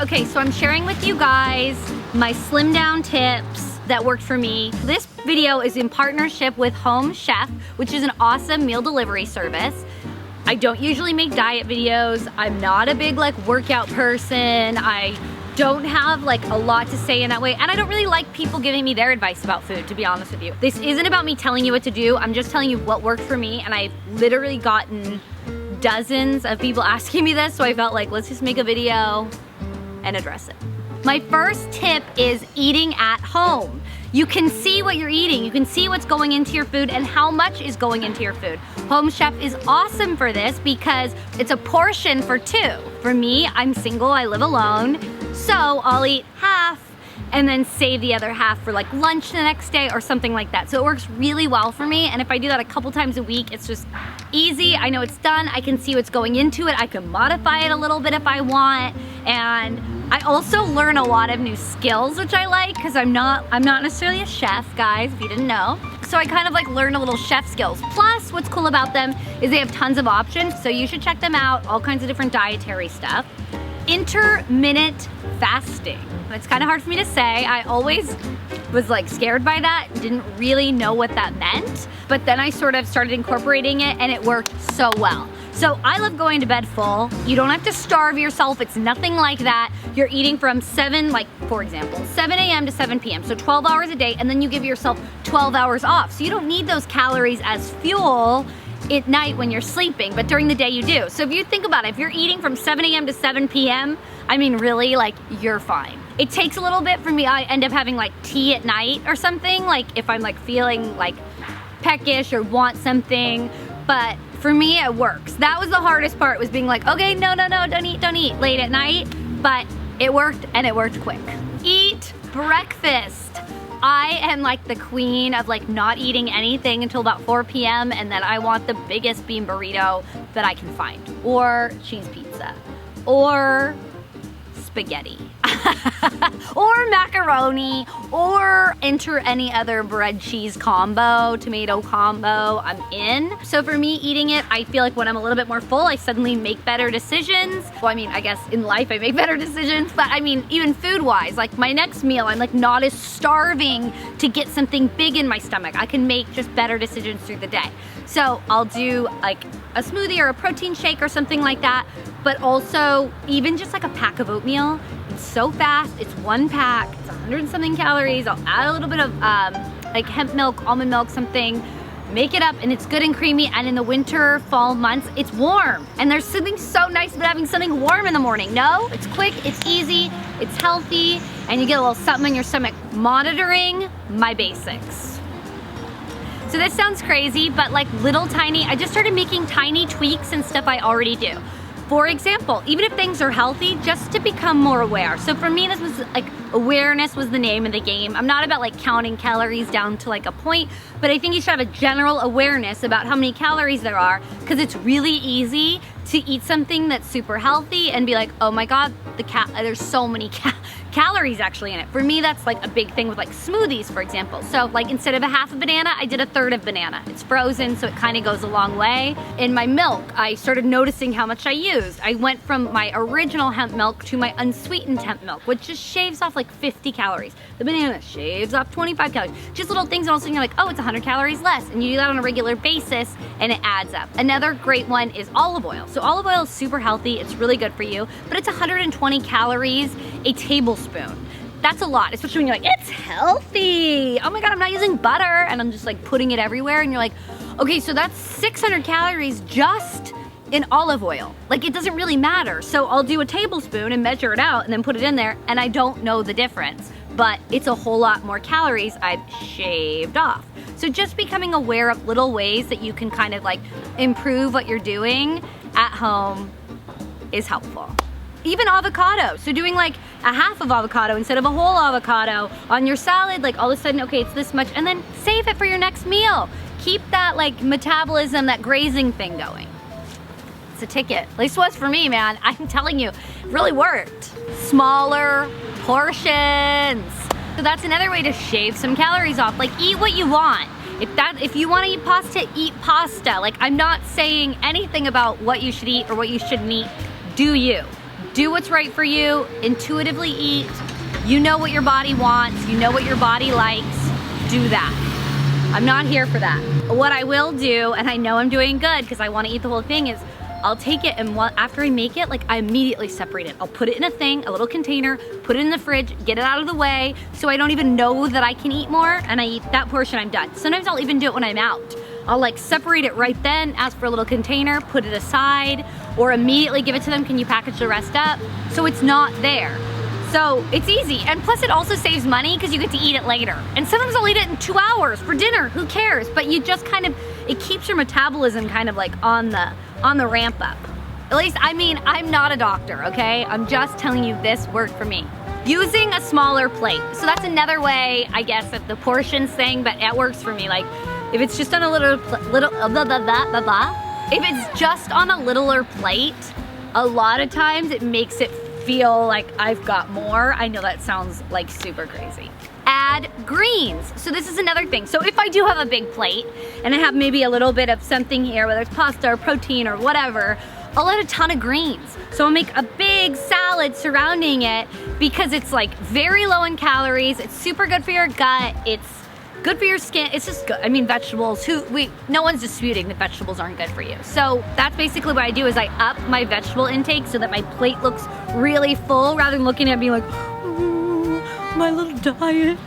Okay, so I'm sharing with you guys my slim down tips that worked for me. This video is in partnership with Home Chef, which is an awesome meal delivery service. I don't usually make diet videos. I'm not a big like workout person. I don't have like a lot to say in that way, and I don't really like people giving me their advice about food, to be honest with you. This isn't about me telling you what to do. I'm just telling you what worked for me, and I've literally gotten dozens of people asking me this, so I felt like let's just make a video and address it. My first tip is eating at home. You can see what you're eating. You can see what's going into your food and how much is going into your food. Home Chef is awesome for this because it's a portion for two. For me, I'm single, I live alone, so I'll eat half and then save the other half for like lunch the next day or something like that. So it works really well for me, and if I do that a couple times a week, it's just easy. I know it's done. I can see what's going into it. I can modify it a little bit if I want, and I also learn a lot of new skills, which I like, because I'm not necessarily a chef, guys, if you didn't know. So I kind of like learn a little chef skills. Plus, what's cool about them is they have tons of options, so you should check them out, all kinds of different dietary stuff. Intermittent fasting. It's kind of hard for me to say. I always was like scared by that, didn't really know what that meant, but then I sort of started incorporating it and it worked so well. So I love going to bed full. You don't have to starve yourself. It's nothing like that. You're eating from 7 a.m. to 7 p.m. So 12 hours a day, and then you give yourself 12 hours off. So you don't need those calories as fuel at night when you're sleeping, but during the day you do. So if you think about it, if you're eating from 7 a.m. to 7 p.m., I mean, really, like, you're fine. It takes a little bit for me. I end up having like tea at night or something, like if I'm like feeling like peckish or want something, but for me, it works. That was the hardest part, was being like, okay, no, don't eat late at night, but it worked, and it worked quick. Eat breakfast. I am like the queen of like not eating anything until about 4 p.m. and then I want the biggest bean burrito that I can find, or cheese pizza, or spaghetti, or macaroni, or enter any other bread cheese combo, tomato combo, I'm in. So for me, eating it, I feel like when I'm a little bit more full, I suddenly make better decisions. Well, I mean, I guess in life I make better decisions, but I mean, even food-wise, like my next meal, I'm like not as starving to get something big in my stomach. I can make just better decisions through the day. So I'll do like a smoothie or a protein shake or something like that, but also even just like a pack of oatmeal. It's so fast, it's one pack, it's 100 and something calories. I'll add a little bit of like hemp milk, almond milk, something, make it up, and it's good and creamy. And in the winter, fall months, it's warm. And there's something so nice about having something warm in the morning. No, it's quick, it's easy, it's healthy, and you get a little something in your stomach. Monitoring my basics. So this sounds crazy, but like little tiny, I just started making tiny tweaks and stuff I already do. For example, even if things are healthy, just to become more aware. So for me, this was like, awareness was the name of the game. I'm not about like counting calories down to like a point, but I think you should have a general awareness about how many calories there are, because it's really easy to eat something that's super healthy and be like, oh my God, there's so many calories actually in it. For me, that's like a big thing with like smoothies, for example. So like instead of a half a banana, I did a third of banana. It's frozen, so it kind of goes a long way. In my milk, I started noticing how much I used. I went from my original hemp milk to my unsweetened hemp milk, which just shaves off like 50 calories. The banana shaves off 25 calories. Just little things, and all of a sudden you're like, oh, it's 100 calories less. And you do that on a regular basis, and it adds up. Another great one is olive oil. So olive oil is super healthy. It's really good for you, but it's 120 calories a tablespoon. That's a lot, especially when you're like, it's healthy. Oh my God, I'm not using butter, and I'm just like putting it everywhere, and you're like, okay, so that's 600 calories just in olive oil. Like, it doesn't really matter. So I'll do a tablespoon and measure it out and then put it in there, and I don't know the difference, but it's a whole lot more calories I've shaved off. So just becoming aware of little ways that you can kind of like improve what you're doing at home is helpful. Even avocado, so doing like a half of avocado instead of a whole avocado on your salad, like all of a sudden, okay, it's this much, and then save it for your next meal. Keep that like metabolism, that grazing thing going. It's a ticket, at least it was for me, man. I'm telling you, it really worked. Smaller portions. So that's another way to shave some calories off. Like, eat what you want. If you want to eat pasta. Like, I'm not saying anything about what you should eat or what you shouldn't eat. Do you. Do what's right for you, intuitively eat. You know what your body wants, you know what your body likes, do that. I'm not here for that. What I will do, and I know I'm doing good because I want to eat the whole thing, is I'll take it and after I make it, like I immediately separate it. I'll put it in a thing, a little container, put it in the fridge, get it out of the way so I don't even know that I can eat more, and I eat that portion, I'm done. Sometimes I'll even do it when I'm out. I'll like separate it right then, ask for a little container, put it aside, or immediately give it to them, can you package the rest up? So it's not there. So it's easy, and plus it also saves money because you get to eat it later. And sometimes I'll eat it in 2 hours for dinner, who cares? But you just kind of, it keeps your metabolism kind of like on the ramp up. At least, I mean, I'm not a doctor, okay? I'm just telling you this worked for me. Using a smaller plate. So that's another way, I guess, of the portions thing, but it works for me. Like, if it's just on a if it's just on a littler plate, a lot of times it makes it feel like I've got more. I know that sounds like super crazy. Add greens. So this is another thing. So if I do have a big plate and I have maybe a little bit of something here, whether it's pasta or protein or whatever, I'll add a ton of greens. So I'll make a big salad surrounding it because it's like very low in calories. It's super good for your gut. It's good for your skin. It's just good. I mean, vegetables, no one's disputing that vegetables aren't good for you. So that's basically what I do is I up my vegetable intake so that my plate looks really full rather than looking at me like, my little diet.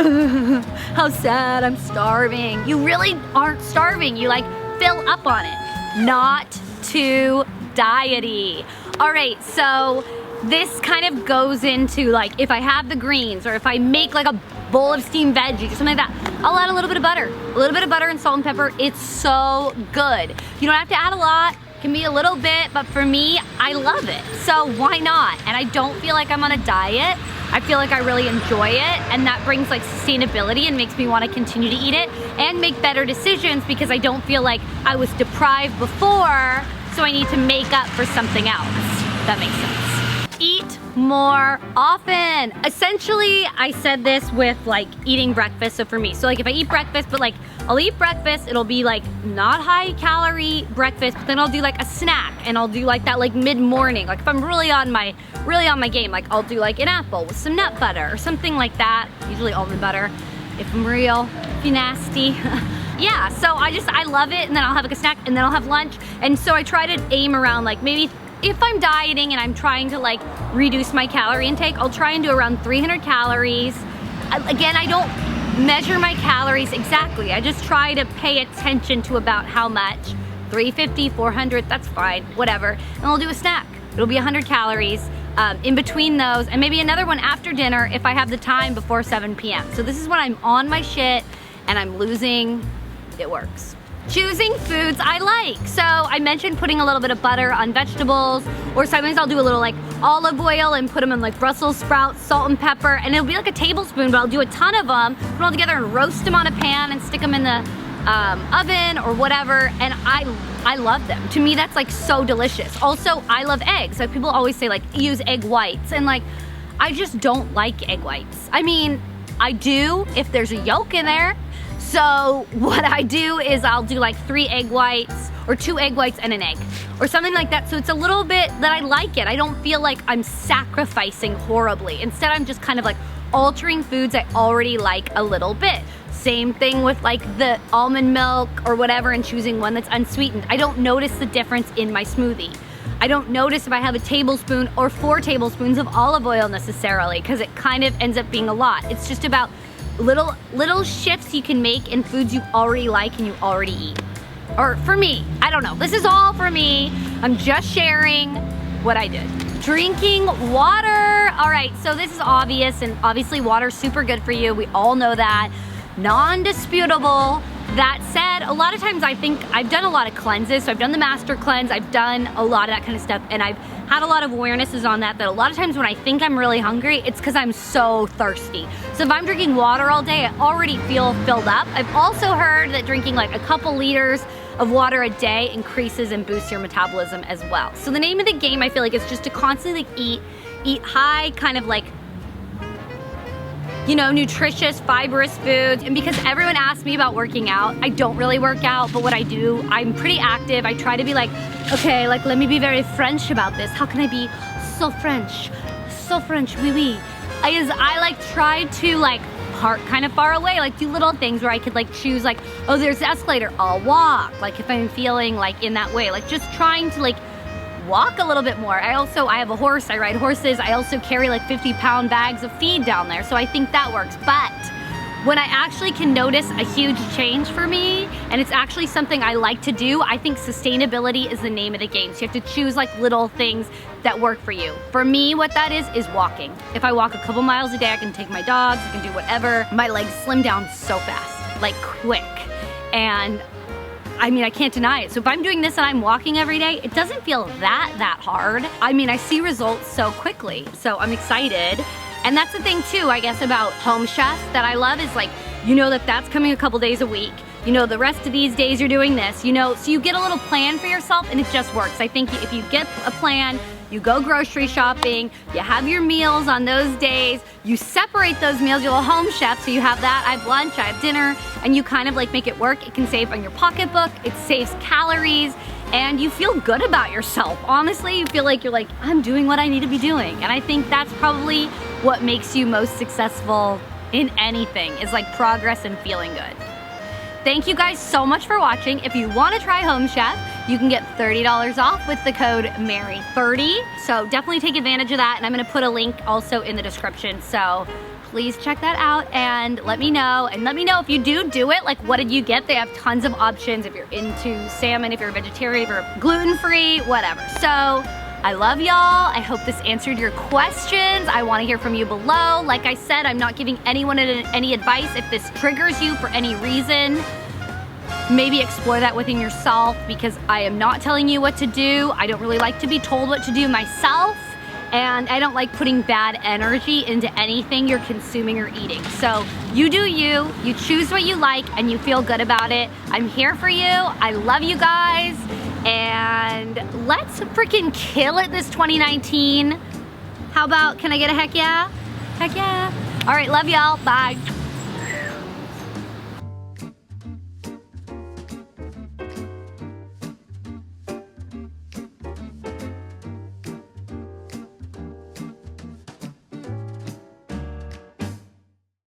How sad, I'm starving. You really aren't starving. You like fill up on it. Not too diety. All right, so this kind of goes into like, if I have the greens or if I make like a bowl of steamed veggies or something like that, I'll add a little bit of butter. A little bit of butter and salt and pepper. It's so good. You don't have to add a lot. It can be a little bit, but for me, I love it. So why not? And I don't feel like I'm on a diet. I feel like I really enjoy it, and that brings like sustainability and makes me want to continue to eat it and make better decisions because I don't feel like I was deprived before, so I need to make up for something else. That makes sense. Eat more often. Essentially, I said this with like eating breakfast. So for me, so like if I eat breakfast, but like I'll eat breakfast, it'll be like not high calorie breakfast, but then I'll do like a snack and I'll do like that like mid-morning. Like if I'm really on my game, like I'll do like an apple with some nut butter or something like that. Usually almond butter, if I'm real, if you're nasty. Yeah, so I love it, and then I'll have like a snack and then I'll have lunch. And so I try to aim around like maybe if I'm dieting and I'm trying to like reduce my calorie intake, I'll try and do around 300 calories. Again, I don't measure my calories exactly. I just try to pay attention to about how much. 350, 400, that's fine, whatever. And I'll do a snack. It'll be 100 calories in between those, and maybe another one after dinner if I have the time before 7 p.m. So this is when I'm on my shit and I'm losing, it works. Choosing foods I like. So I mentioned putting a little bit of butter on vegetables, or sometimes I'll do a little like olive oil and put them in like Brussels sprouts, salt and pepper, and it'll be like a tablespoon, but I'll do a ton of them, put them all together and roast them on a pan and stick them in the oven or whatever, and I love them. To me, that's like so delicious. Also, I love eggs. So people always say like use egg whites, and like I just don't like egg whites. I mean, I do if there's a yolk in there. So what I do is I'll do like 3 egg whites or 2 egg whites and an egg or something like that. So it's a little bit that I like it. I don't feel like I'm sacrificing horribly. Instead, I'm just kind of like altering foods I already like a little bit. Same thing with like the almond milk or whatever and choosing one that's unsweetened. I don't notice the difference in my smoothie. I don't notice if I have a tablespoon or 4 tablespoons of olive oil necessarily, because it kind of ends up being a lot. It's just about little shifts you can make in foods you already like and you already eat. Or for me, I don't know. This is all for me. I'm just sharing what I did. Drinking water. All right, so this is obvious, and obviously water's super good for you. We all know that. Non-disputable. That said, a lot of times I think I've done a lot of cleanses. So I've done the master cleanse, I've done a lot of that kind of stuff, and I've had a lot of awarenesses on that a lot of times when I think I'm really hungry, it's because I'm so thirsty. So if I'm drinking water all day, I already feel filled up. I've also heard that drinking like a couple liters of water a day increases and boosts your metabolism as well. So the name of the game, I feel like, is just to constantly eat high kind of like, you know, nutritious, fibrous foods. And because everyone asks me about working out, I don't really work out, but what I do, I'm pretty active. I try to be like, okay, like let me be very French about this. How can I be so French, oui oui. I like try to like park kind of far away, like do little things where I could like choose like, oh, there's the escalator, I'll walk. Like if I'm feeling like in that way, like just trying to like walk a little bit more. I have a horse, I ride horses. I also carry like 50-pound bags of feed down there. So I think that works. But when I actually can notice a huge change for me, and it's actually something I like to do, I think sustainability is the name of the game. So you have to choose like little things that work for you. For me, what that is walking. If I walk a couple miles a day, I can take my dogs, I can do whatever. My legs slim down so fast, like quick. And I mean, I can't deny it. So if I'm doing this and I'm walking every day, it doesn't feel that hard. I mean, I see results so quickly. So I'm excited. And that's the thing too, I guess, about Home Chef that I love is like, you know that that's coming a couple days a week. You know, the rest of these days you're doing this, you know, so you get a little plan for yourself and it just works. I think if you get a plan, you go grocery shopping, you have your meals on those days, you separate those meals, you're a home chef, so you have that, I have lunch, I have dinner, and you kind of like make it work. It can save on your pocketbook, it saves calories, and you feel good about yourself. Honestly, you feel like you're like, I'm doing what I need to be doing. And I think that's probably what makes you most successful in anything, is like progress and feeling good. Thank you guys so much for watching. If you want to try Home Chef, you can get $30 off with the code MARY30. So definitely take advantage of that. And I'm going to put a link also in the description. So please check that out and let me know. And let me know if you do it, like what did you get? They have tons of options if you're into salmon, if you're a vegetarian, if you're gluten-free, whatever. So I love y'all. I hope this answered your questions. I want to hear from you below. Like I said, I'm not giving anyone any advice. If this triggers you for any reason, maybe explore that within yourself, because I am not telling you what to do. I don't really like to be told what to do myself, and I don't like putting bad energy into anything you're consuming or eating. So you do you choose what you like, and you feel good about it. I'm here for you. I love you guys. And let's freaking kill it this 2019. How about, can I get a heck yeah? Heck yeah. All right, love y'all, bye.